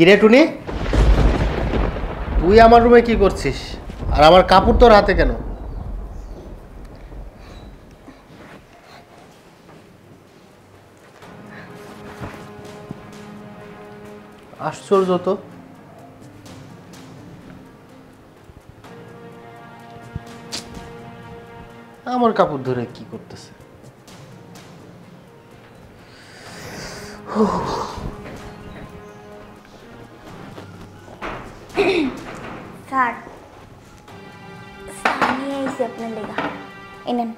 কিরে টুনি, তুই আমার রুমে কি করছিস? আর আমার কাপড় তোর হাতে কেন? আশ্চর্য তো। আমার কাপড় ধরে কি করতেছে? স্যার, স্যার নিয়ে এসে আপনার লেগা এনেন।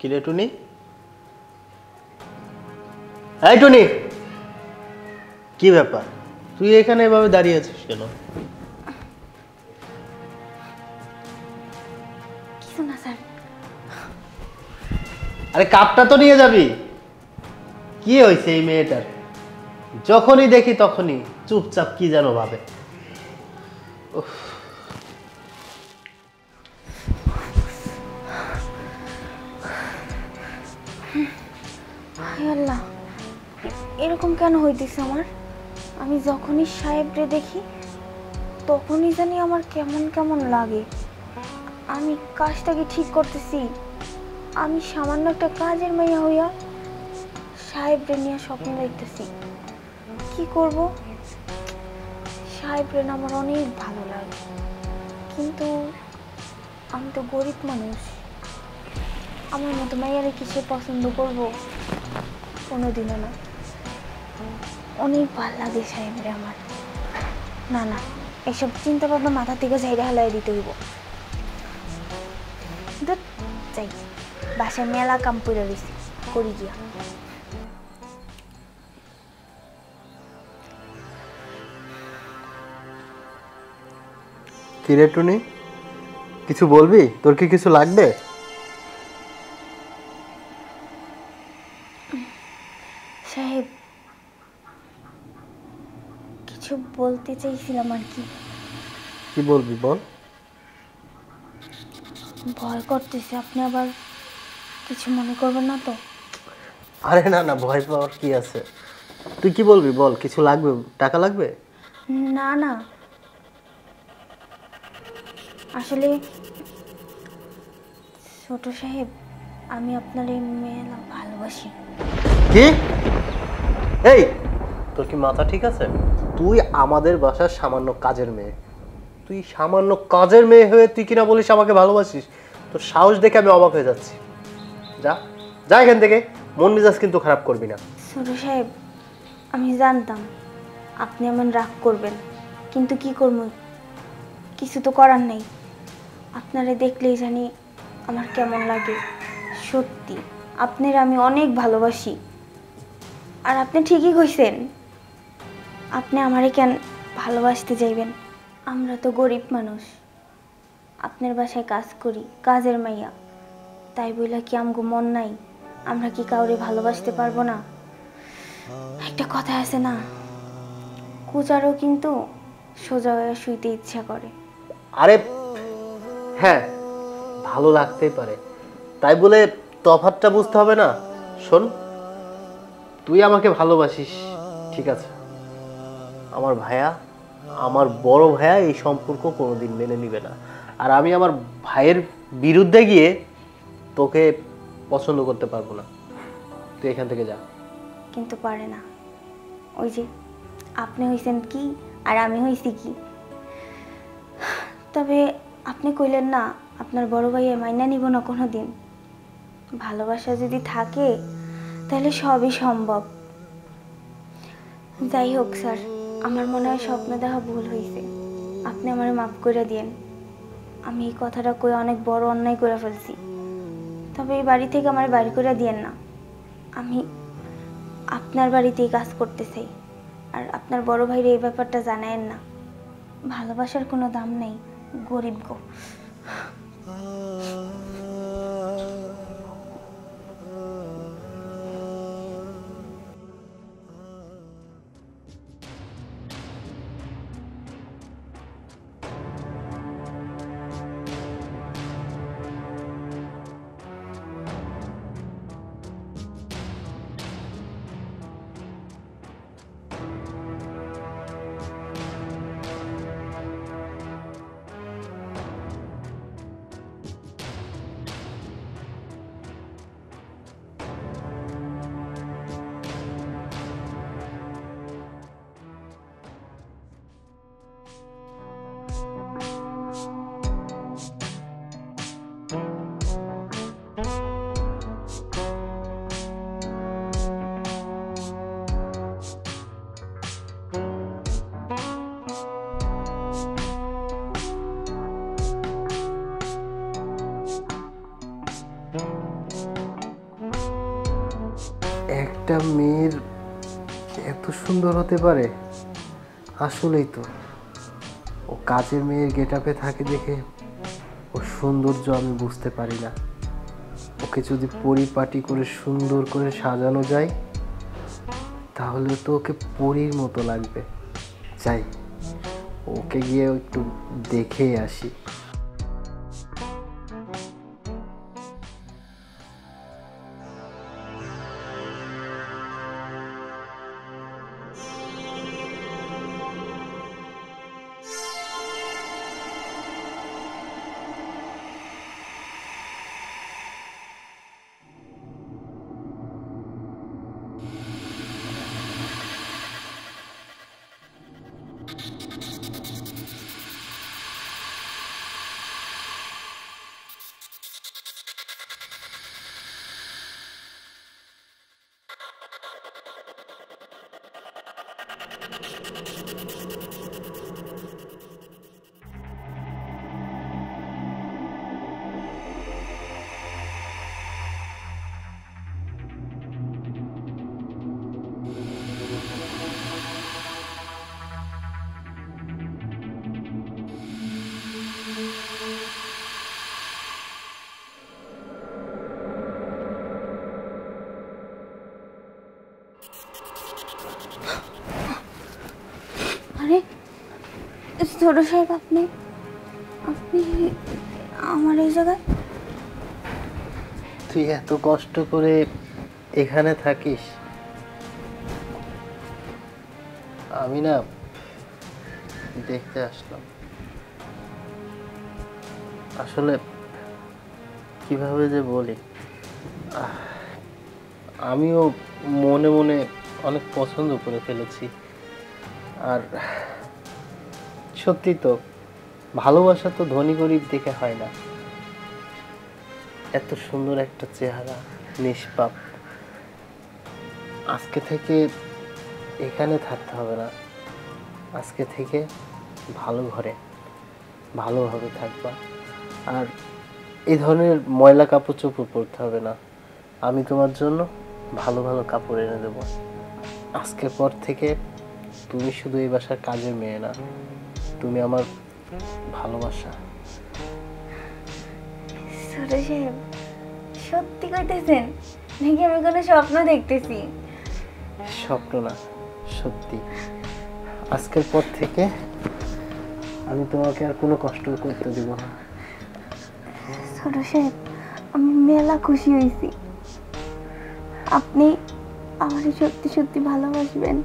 কিরে টুনি, এই টুনি, কি ব্যাপার? তুই এখানে এভাবে দাঁড়িয়ে আছিস কেন? কিছু না স্যার। আরে কাপটা তো নিয়ে যাবি। কি হয়েছে এই মেয়েটার? যখনই দেখি তখনই চুপচাপ কি যেন ভাবে। উফ, হায় আল্লাহ, এরকম কেন হইতেছে আমার? আমি যখনই সাহেবরে দেখি তখনই জানি আমার কেমন কেমন লাগে। আমি কাজটাকে ঠিক করতেছি, আমি সামান্য একটা কাজের মেয়ে হইয়া সাহেবরে নিয়ে স্বপ্ন দেখতেছি। কি করব? সাহেবরে না আমার অনেক ভালো লাগে, কিন্তু আমি তো গরিব মানুষ। আমার মতো মেয়েরা কি সে পছন্দ করবো? কোনোদিনও না। অনেক ভালো লাগে সাহেবরে আমার। না না, এসব চিন্তা ভাবনা মাথা থেকে ঝাইরে হালাই দিতে হইব। যাই, বাসায় মেলা কাম করে দিছি, করি গিয়া। কিরে টুনি, কিছু বলবি? তোর কি কিছু লাগবে? সাহেব, কিছু বলতে চাইছিলাম আর কি। কি বলবি বল। ভয় করতেছে, আপনি আবার কিছু মনে করবেন না তো? আরে না না, ভয় পাওয়ার কি আছে? তুই কি বলবি বল। কিছু লাগবে? টাকা লাগবে? না না, আসলে ছোট সাহেব, আমি আপনার এই মেলা ভালোবাসি। কি? এই, তোর কি মাথা ঠিক আছে? তুই আমাদের বাসার সামান্য কাজের মেয়ে। তুই সামান্য কাজের মেয়ে হয়ে তুই কিনা বলিস আমাকে ভালোবাসিস? তোর সাহস দেখে আমি অবাক হয়ে যাচ্ছি। যা যা এখান থেকে, মন মেজাজ কিন্তু খারাপ করবি না। ছোট সাহেব, আমি জানতাম আপনি এমন রাগ করবেন, কিন্তু কি করব, কিছু তো করার নেই। আপনারে দেখলেই জানি আমার কেমন লাগে। সত্যি আপনার আমি অনেক ভালোবাসি। আর আপনি ঠিকই কইছেন, আপনি আমারে কেন ভালোবাসতে যাইবেন? আমরা তো গরিব মানুষ, আপনার বাসায় কাজ করি, কাজের মাইয়া, তাই বইলা কি আমগো মন নাই? আমরা কি কাউরে ভালোবাসতে পারবো না? একটা কথা আছে না, কুচারও কিন্তু সোজা হয়ে শুইতে ইচ্ছা করে। আরে হ্যাঁ, ভালো লাগতেই পারে, তাই বলে তফাৎটা বুঝতে হবে না? শোন, তুই আমাকে ভালোবাসিস ঠিক আছে, আমার ভাইয়া, আমার বড় ভাইয়া এই সম্পর্ক কোনোদিন মেনে নিবে না। আর আমি আমার ভাইয়ের বিরুদ্ধে গিয়ে তোকে পছন্দ করতে পারবো না। তুই এখান থেকে যা। কিন্তু পারে না, ওই যে আপনি হইছেন কি আর আমি হইছি কি। তবে আপনি কইলেন না আপনার বড় ভাইয়ে মাইনা নিব না কোনো দিন। ভালোবাসা যদি থাকে তাহলে সবই সম্ভব। যাই হোক স্যার, আমার মনে হয় স্বপ্ন দেখা ভুল হয়েছে। আপনি আমারে মাফ করে দিয়েন। আমি এই কথাটা কই অনেক বড় অন্যায় করে ফেলছি। তবে এই বাড়ি থেকে আমার বাড়ি করে দিয়েন না। আমি আপনার বাড়িতেই কাজ করতে চাই। আর আপনার বড় ভাইরে এই ব্যাপারটা জানায়েন না। ভালোবাসার কোনো দাম নেই, গরিব গো। একটা মেয়ের এত সুন্দর হতে পারে, আসলেই তো। ও কাজের মেয়ের গেটআপে থাকে দেখে ওর সৌন্দর্য আমি বুঝতে পারি না। ওকে যদি পরিপাটি করে সুন্দর করে সাজানো যায় তাহলে তো ওকে পরীর মতো লাগবে। যাই, ওকে গিয়ে একটু দেখেই আসি। আরে ছোট সাহেব, আপনি আপনি আমার এই জায়গায়? তুই এত কষ্ট করে এখানে থাকিস? আমি না দেখতে আসলাম। আসলে কিভাবে যে বলি, আমিও মনে মনে অনেক পছন্দ করে ফেলেছি। আর সত্যি তো, ভালোবাসা তো ধনী গরিব দেখে হয় না। এত সুন্দর একটা চেহারা, নিষ্পাপ। আজকে থেকে এখানে থাকতে হবে না, আজকে থেকে ভালো ঘরে ভালোভাবে থাকবা। আর এই ধরনের ময়লা কাপড় চোপড় পরতে হবে না। আমি তোমার জন্য ভালো ভালো কাপড় এনে দেবো। আজকের পর থেকে তুমি শুধু এই বাসার কাজের মেয়ে না, তুমি আমার ভালোবাসা। ছোট সাহেব, সত্যি কইতেছেন নাকি আমি কোনো স্বপ্ন দেখতেছি? স্বপ্ন না, সত্যি। আজকের পর থেকে আমি তোমাকে আর কোনো কষ্ট করতে দিব না। ছোট সাহেব, আমি মেলা খুশি হয়েছি। আপনি আমারে সত্যি সত্যি ভালোবাসবেন?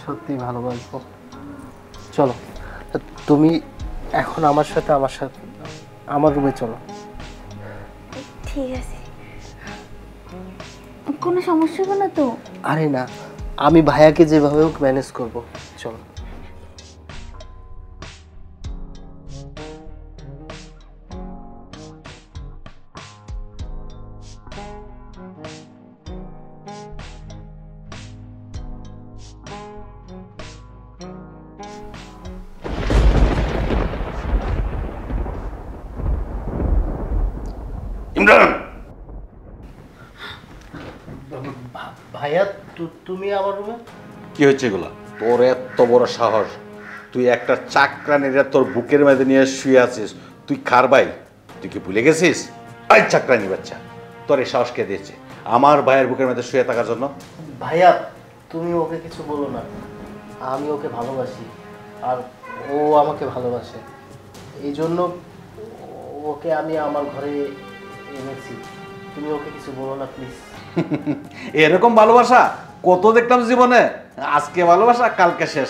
সত্যি ভালোবাসবো। চলো, তুমি এখন আমার সাথে আমার রুমে চলো। ঠিক আছে, কোনো সমস্যা হবে না তো? আরে না, আমি ভাইয়াকে যেভাবে হোক ম্যানেজ করবো। চলো। ইমরান, ভাইয়া তুমি আমার রুমে? কি হচ্ছে এগুলা? তোর এত বড় সাহস, তুই একটা চাকরানিরা তোর বুকের মধ্যে নিয়ে শুয়ে আছিস, তুই কার ভাই? তুই কি ভুলে গেছিস? আই চাকরানি বাচ্চা, তোর এই সাহস কে দিয়েছে আমার ভাইয়ের বুকের মধ্যে শুয়ে থাকার জন্য? ভাইয়া তুমি ওকে কিছু বলো না, আমি ওকে ভালোবাসি আর ও আমাকে ভালোবাসে, এই জন্য ওকে আমি আমার ঘরে এনেছি। তুমি ওকে কিছু বলো না প্লিজ। এরকম ভালোবাসা কত দেখলাম জীবনে, আজকে ভালোবাসা কালকে শেষ।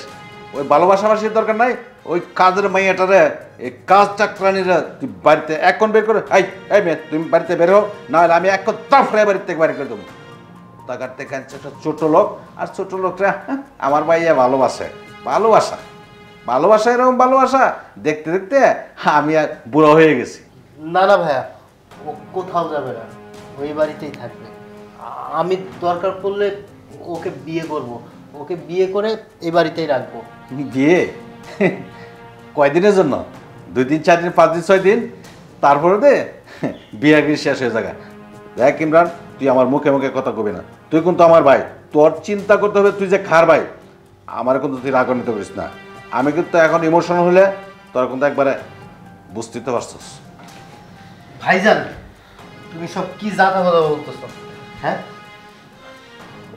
ওই ভালোবাসাবাসির দরকার নাই, ওই কাজের মাইয়াটারে, এই কাজ চাকরানিরা তুই বাড়িতে এখন বের করে। এই মেয়ে, তুমি বাড়িতে বের হও, নাহলে আমি এখন তাফরে বাড়ির থেকে বাইরে করে দেবো। টাকার থেকে আনছে একটা ছোট লোক, আর ছোট লোকটা আমার ভাইয়া ভালোবাসে। ভালোবাসা ভালোবাসা এরকম ভালোবাসা দেখতে দেখতে আমি আর বুড়ো হয়ে গেছি। না না ভাইয়া, ও কোথাও যাবে না, ওই বাড়িতেই থাকবে। আমি দরকার পড়লে ওকে বিয়ে করব, ওকে বিয়ে করে এই বাড়িতেই রাখবো। বিয়ে? কয়দিনের জন্য? 2 দিন 4 দিন 5 দিন 6 দিন, তারপরে দে বিয়াগিরি শেষ হয়ে যাবে। দেখ ইমরান, তুই আমার মুখে মুখে কথা কবি না, তুই কিন্তু আমার ভাই, তোর চিন্তা করতে হবে তুই যে খার ভাই। আমার কিন্তু তুই রাগান্বিত করিস না, আমি কিন্তু এখন ইমোশনাল হলে তোর কিন্তু একবারে বুঝতে তো পারছিস। ভাইজান তুমি সব কি জাতা কথা বলতেছ? হ্যাঁ,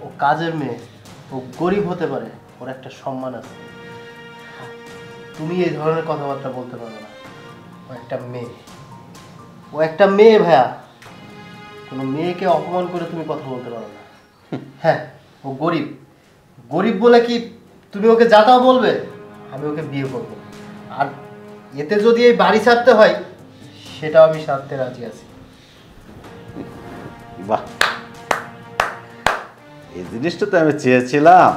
ও কাজের মেয়ে, ও গরিব হতে পারে, ওর একটা সম্মান আছে। তুমি এই ধরনের কথাবার্তা বলতে পারো না। ও একটা মেয়ে, ও একটা মেয়ে ভাইয়া, কোনো মেয়েকে অপমান করে তুমি কথা বলতে পারো না। হ্যাঁ, ও গরিব, গরিব বলে কি তুমি ওকে যাতাও বলবে? আমি ওকে বিয়ে করবো, আর এতে যদি এই বাড়ি ছাড়তে হয় সেটাও আমি সারতে রাজি আছি। বাহ, এই জিনিসটা তো আমি চেয়েছিলাম।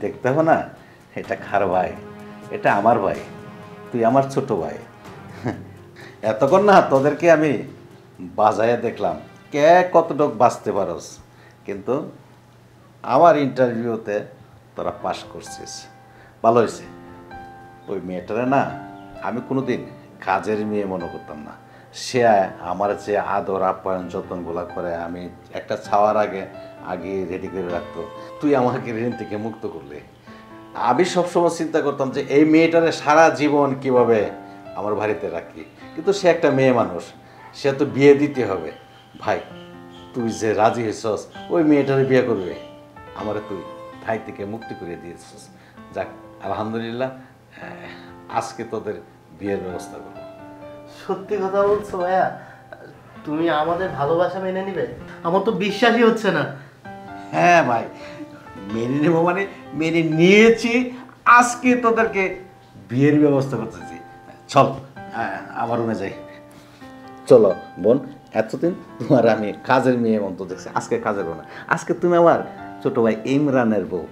দেখতে হবে না, এটা খার ভাই, এটা আমার ভাই, তুই আমার ছোট ভাই। এতক্ষণ না তোদেরকে আমি বাজায় দেখলাম কে কতটুক বাঁচতে পারস, কিন্তু আমার ইন্টারভিউতে তোরা পাশ করছিস, ভালো হয়েছে। ওই মেয়েটারে না আমি কোনোদিন কাজের মেয়ে মনে করতাম না। সে আমার যে আদর আপ্যায়ন যত্নগুলো করে, আমি একটা ছাওয়ার আগে আগে রেডি করে রাখতো। তুই আমাকে ঋণ থেকে মুক্ত করলে। আমি সবসময় চিন্তা করতাম যে এই মেয়েটারে সারা জীবন কিভাবে আমার বাড়িতে রাখি, কিন্তু সে একটা মেয়ে মানুষ, সে তো বিয়ে দিতে হবে। ভাই তুই যে রাজি হয়েছস ওই মেয়েটারে বিয়ে করবে, আমারে তুই ভাই থেকে মুক্তি করে দিয়েছিস। যাক আলহামদুলিল্লাহ, আজকে তোদের বিয়ের ব্যবস্থা করবো। সত্যি কথা বলছো ভাইয়া? তুমি আমাদের ভালোবাসা মেনে নিবে? আমার তো বিশ্বাসই হচ্ছে না। হ্যাঁ ভাই, মেনে নেব মানে মেনে নিয়েছি, আজকে তোদেরকে বিয়ের ব্যবস্থা করতেছি। চল আমার রুমে যাই। চলো বোন, এতদিন তোমার আমি কাজের মেয়ে মতো দেখছি, আজকে কাজের বউ না, আজকে তুমি আমার ছোট ভাই ইমরানের বউ।